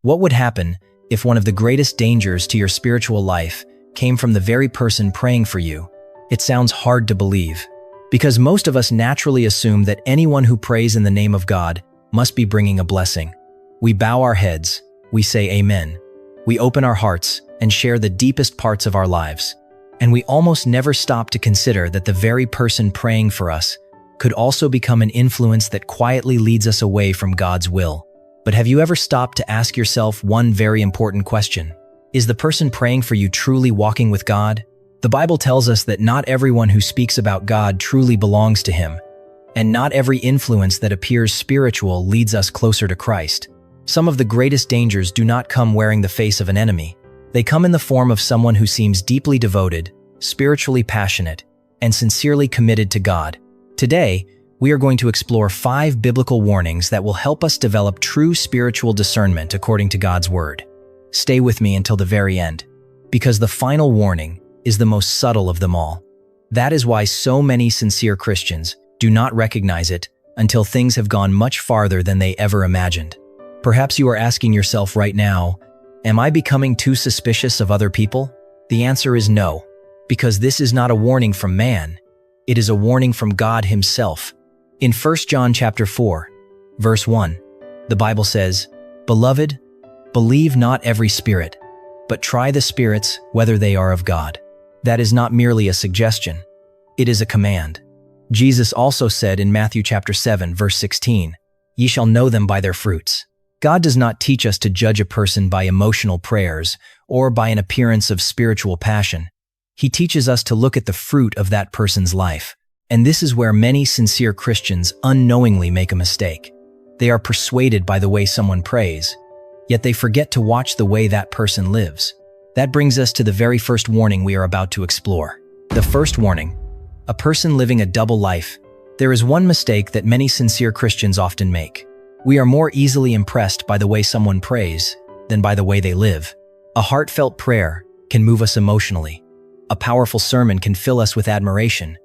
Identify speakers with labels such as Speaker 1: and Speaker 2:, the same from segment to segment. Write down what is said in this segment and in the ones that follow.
Speaker 1: What would happen if one of the greatest dangers to your spiritual life came from the very person praying for you? It sounds hard to believe, because most of us naturally assume that anyone who prays in the name of God must be bringing a blessing. We bow our heads, we say amen. We open our hearts and share the deepest parts of our lives. And we almost never stop to consider that the very person praying for us could also become an influence that quietly leads us away from God's will. But have you ever stopped to ask yourself one very important question? Is the person praying for you truly walking with God? The Bible tells us that not everyone who speaks about God truly belongs to Him, and not every influence that appears spiritual leads us closer to Christ. Some of the greatest dangers do not come wearing the face of an enemy. They come in the form of someone who seems deeply devoted, spiritually passionate, and sincerely committed to God. Today, we are going to explore 5 biblical warnings that will help us develop true spiritual discernment according to God's Word. Stay with me until the very end, because the final warning is the most subtle of them all. That is why so many sincere Christians do not recognize it until things have gone much farther than they ever imagined. Perhaps you are asking yourself right now, am I becoming too suspicious of other people? The answer is no, because this is not a warning from man. It is a warning from God Himself. In 1 John chapter 4, verse 1, the Bible says, "Beloved, believe not every spirit, but try the spirits whether they are of God." That is not merely a suggestion. It is a command. Jesus also said in Matthew chapter 7, verse 16, "Ye shall know them by their fruits." God does not teach us to judge a person by emotional prayers or by an appearance of spiritual passion. He teaches us to look at the fruit of that person's life. And this is where many sincere Christians unknowingly make a mistake. They are persuaded by the way someone prays, yet they forget to watch the way that person lives. That brings us to the very first warning we are about to explore. The first warning: a person living a double life. There is one mistake that many sincere Christians often make. We are more easily impressed by the way someone prays than by the way they live. A heartfelt prayer can move us emotionally. A powerful sermon can fill us with admiration.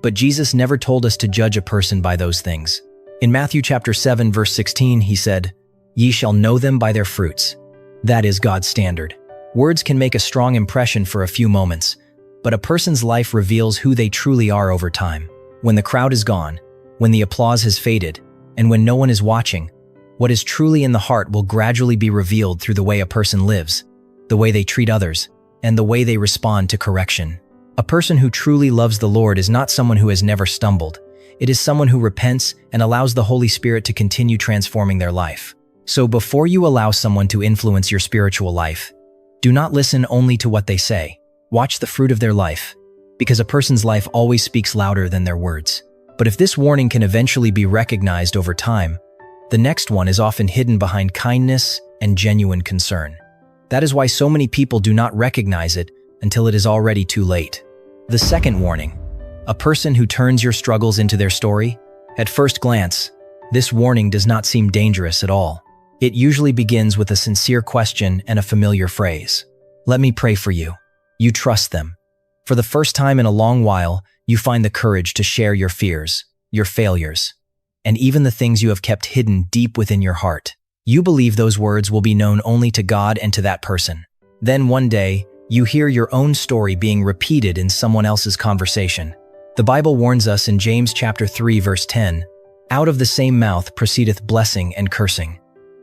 Speaker 1: But Jesus never told us to judge a person by those things. In Matthew chapter 7, verse 16, He said, "Ye shall know them by their fruits." That is God's standard. Words can make a strong impression for a few moments, but a person's life reveals who they truly are over time. When the crowd is gone, when the applause has faded, and when no one is watching, what is truly in the heart will gradually be revealed through the way a person lives, the way they treat others, and the way they respond to correction. A person who truly loves the Lord is not someone who has never stumbled. It is someone who repents and allows the Holy Spirit to continue transforming their life. So before you allow someone to influence your spiritual life, do not listen only to what they say. Watch the fruit of their life, because a person's life always speaks louder than their words. But if this warning can eventually be recognized over time, the next one is often hidden behind kindness and genuine concern. That is why so many people do not recognize it until it is already too late. The second warning: a person who turns your struggles into their story. At first glance, this warning does not seem dangerous at all. It usually begins with a sincere question and a familiar phrase. "Let me pray for you." You trust them. For the first time in a long while, you find the courage to share your fears, your failures, and even the things you have kept hidden deep within your heart. You believe those words will be known only to God and to that person. Then one day, you hear your own story being repeated in someone else's conversation. The Bible warns us in James chapter 3, verse 10, "Out of the same mouth proceedeth blessing and cursing."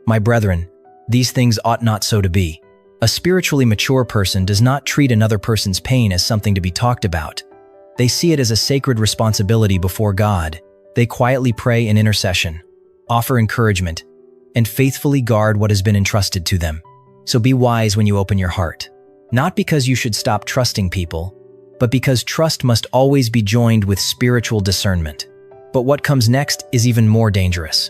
Speaker 1: My brethren, these things ought not so to be. A spiritually mature person does not treat another person's pain as something to be talked about. They see it as a sacred responsibility before God. They quietly pray in intercession, offer encouragement, and faithfully guard what has been entrusted to them. So be wise when you open your heart. Not because you should stop trusting people, but because trust must always be joined with spiritual discernment. But what comes next is even more dangerous.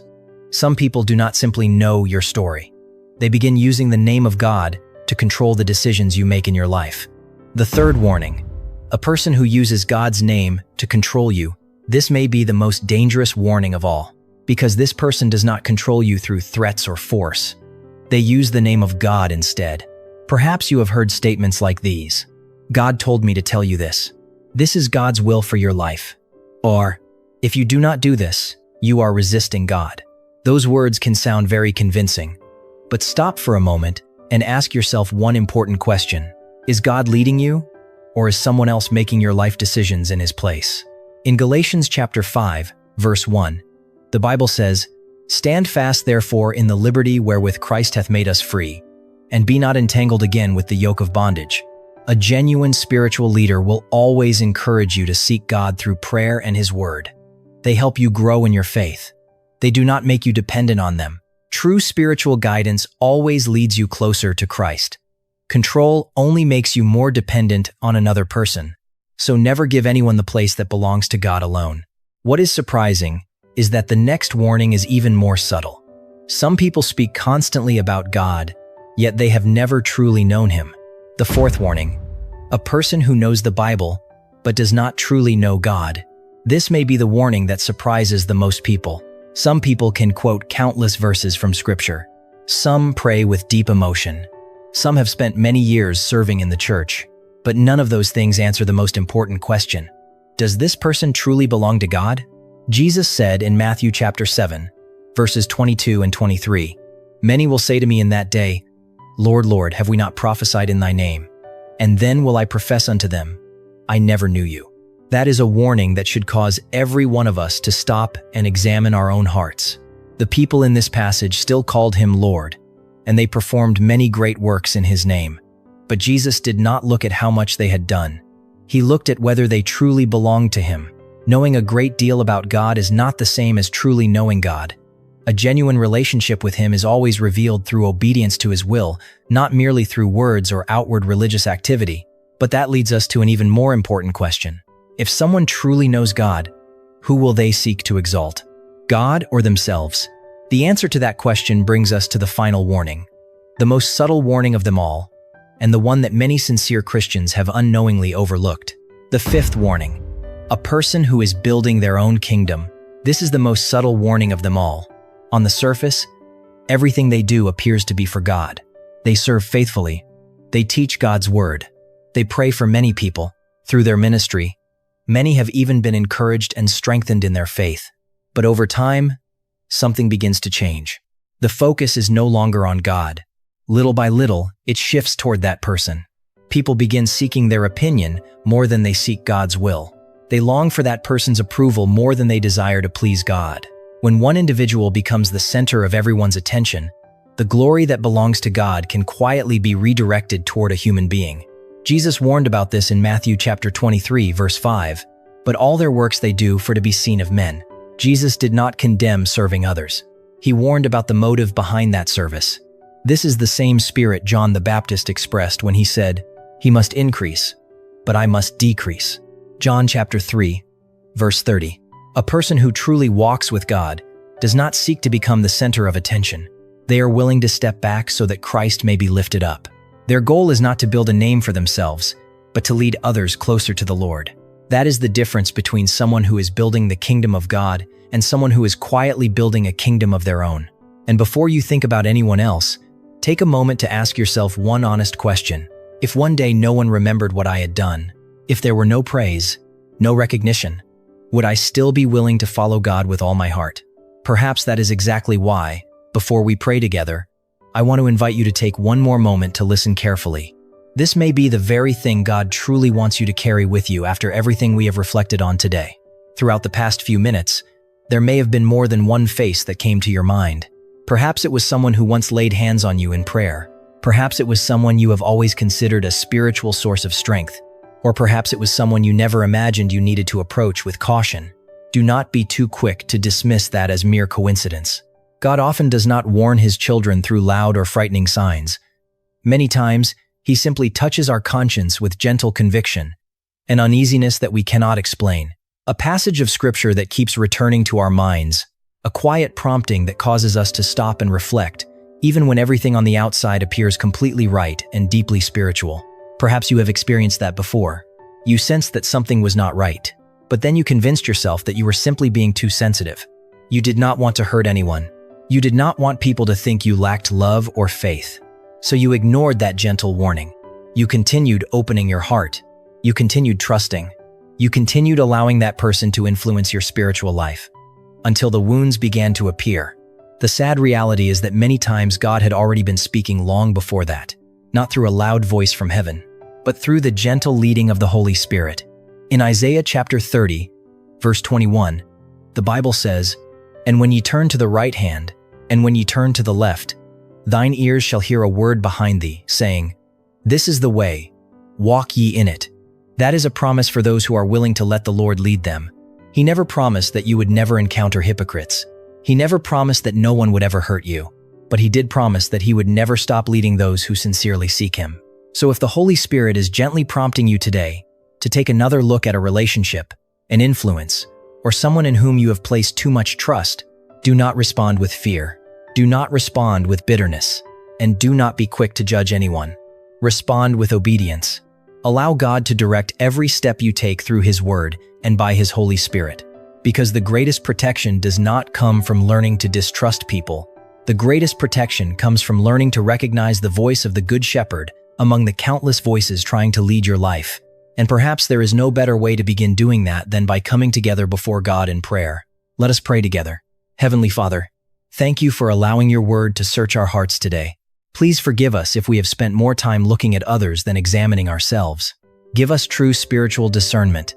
Speaker 1: Some people do not simply know your story. They begin using the name of God to control the decisions you make in your life. The third warning: a person who uses God's name to control you. This may be the most dangerous warning of all, because this person does not control you through threats or force. They use the name of God instead. Perhaps you have heard statements like these: "God told me to tell you this. This is God's will for your life." Or, "If you do not do this, you are resisting God." Those words can sound very convincing, But stop for a moment and ask yourself one important question. Is God leading you, or is someone else making your life decisions in his place? In Galatians chapter 5, verse 1, the Bible says, "Stand fast therefore in the liberty wherewith Christ hath made us free, and be not entangled again with the yoke of bondage." A genuine spiritual leader will always encourage you to seek God through prayer and his word. They help you grow in your faith. They do not make you dependent on them. True spiritual guidance always leads you closer to Christ. Control only makes you more dependent on another person. So never give anyone the place that belongs to God alone. What is surprising is that the next warning is even more subtle. Some people speak constantly about God, yet they have never truly known him. The fourth warning: a person who knows the Bible but does not truly know God. This may be the warning that surprises the most people. Some people can quote countless verses from Scripture. Some pray with deep emotion. Some have spent many years serving in the church. But none of those things answer the most important question. Does this person truly belong to God? Jesus said in Matthew chapter 7, verses 22 and 23, "Many will say to me in that day, Lord, Lord, have we not prophesied in thy name? And then will I profess unto them, I never knew you." That is a warning that should cause every one of us to stop and examine our own hearts. The people in this passage still called him Lord, and they performed many great works in his name. But Jesus did not look at how much they had done. He looked at whether they truly belonged to him. Knowing a great deal about God is not the same as truly knowing God. A genuine relationship with him is always revealed through obedience to his will, not merely through words or outward religious activity. But that leads us to an even more important question. If someone truly knows God, who will they seek to exalt? God or themselves? The answer to that question brings us to the final warning, the most subtle warning of them all, and the one that many sincere Christians have unknowingly overlooked. The fifth warning: a person who is building their own kingdom. This is the most subtle warning of them all. On the surface, everything they do appears to be for God. They serve faithfully. They teach God's word. They pray for many people. Through their ministry, many have even been encouraged and strengthened in their faith. But over time, something begins to change. The focus is no longer on God. Little by little, it shifts toward that person. People begin seeking their opinion more than they seek God's will. They long for that person's approval more than they desire to please God. When one individual becomes the center of everyone's attention, the glory that belongs to God can quietly be redirected toward a human being. Jesus warned about this in Matthew chapter 23, verse 5. "But all their works they do for to be seen of men." Jesus did not condemn serving others. He warned about the motive behind that service. This is the same spirit John the Baptist expressed when he said, "He must increase, but I must decrease." John chapter 3, verse 30. A person who truly walks with God does not seek to become the center of attention. They are willing to step back so that Christ may be lifted up. Their goal is not to build a name for themselves, but to lead others closer to the Lord. That is the difference between someone who is building the kingdom of God and someone who is quietly building a kingdom of their own. And before you think about anyone else, take a moment to ask yourself one honest question. If one day no one remembered what I had done, if there were no praise, no recognition, would I still be willing to follow God with all my heart? Perhaps that is exactly why, before we pray together, I want to invite you to take one more moment to listen carefully. This may be the very thing God truly wants you to carry with you after everything we have reflected on today. Throughout the past few minutes, there may have been more than one face that came to your mind. Perhaps it was someone who once laid hands on you in prayer. Perhaps it was someone you have always considered a spiritual source of strength. Or perhaps it was someone you never imagined you needed to approach with caution. Do not be too quick to dismiss that as mere coincidence. God often does not warn his children through loud or frightening signs. Many times, he simply touches our conscience with gentle conviction, an uneasiness that we cannot explain. A passage of scripture that keeps returning to our minds, a quiet prompting that causes us to stop and reflect, even when everything on the outside appears completely right and deeply spiritual. Perhaps you have experienced that before. You sensed that something was not right, but then you convinced yourself that you were simply being too sensitive. You did not want to hurt anyone. You did not want people to think you lacked love or faith. So you ignored that gentle warning. You continued opening your heart. You continued trusting. You continued allowing that person to influence your spiritual life until the wounds began to appear. The sad reality is that many times God had already been speaking long before that, not through a loud voice from heaven, but through the gentle leading of the Holy Spirit. In Isaiah chapter 30, verse 21, the Bible says, "And when ye turn to the right hand, and when ye turn to the left, thine ears shall hear a word behind thee, saying, This is the way, walk ye in it." That is a promise for those who are willing to let the Lord lead them. He never promised that you would never encounter hypocrites. He never promised that no one would ever hurt you, but he did promise that he would never stop leading those who sincerely seek him. So if the Holy Spirit is gently prompting you today to take another look at a relationship, an influence, or someone in whom you have placed too much trust, do not respond with fear. Do not respond with bitterness, and do not be quick to judge anyone. Respond with obedience. Allow God to direct every step you take through His Word and by His Holy Spirit. Because the greatest protection does not come from learning to distrust people. The greatest protection comes from learning to recognize the voice of the Good Shepherd among the countless voices trying to lead your life. And perhaps there is no better way to begin doing that than by coming together before God in prayer. Let us pray together. Heavenly Father, thank you for allowing your word to search our hearts today. Please forgive us if we have spent more time looking at others than examining ourselves. Give us true spiritual discernment.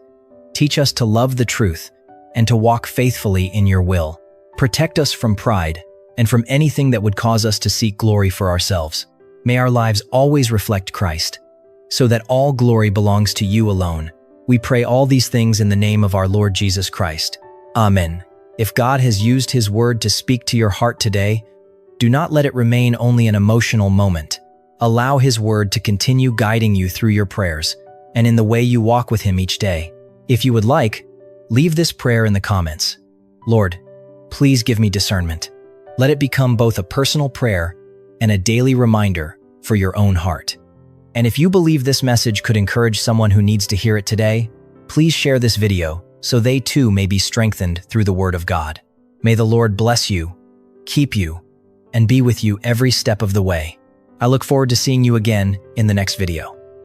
Speaker 1: Teach us to love the truth and to walk faithfully in your will. Protect us from pride and from anything that would cause us to seek glory for ourselves. May our lives always reflect Christ, so that all glory belongs to you alone. We pray all these things in the name of our Lord Jesus Christ. Amen. If God has used His word to speak to your heart today, do not let it remain only an emotional moment. Allow His word to continue guiding you through your prayers and in the way you walk with Him each day. If you would like, leave this prayer in the comments. Lord, please give me discernment. Let it become both a personal prayer and a daily reminder for your own heart. And if you believe this message could encourage someone who needs to hear it today, please share this video so they too may be strengthened through the Word of God. May the Lord bless you, keep you, and be with you every step of the way. I look forward to seeing you again in the next video.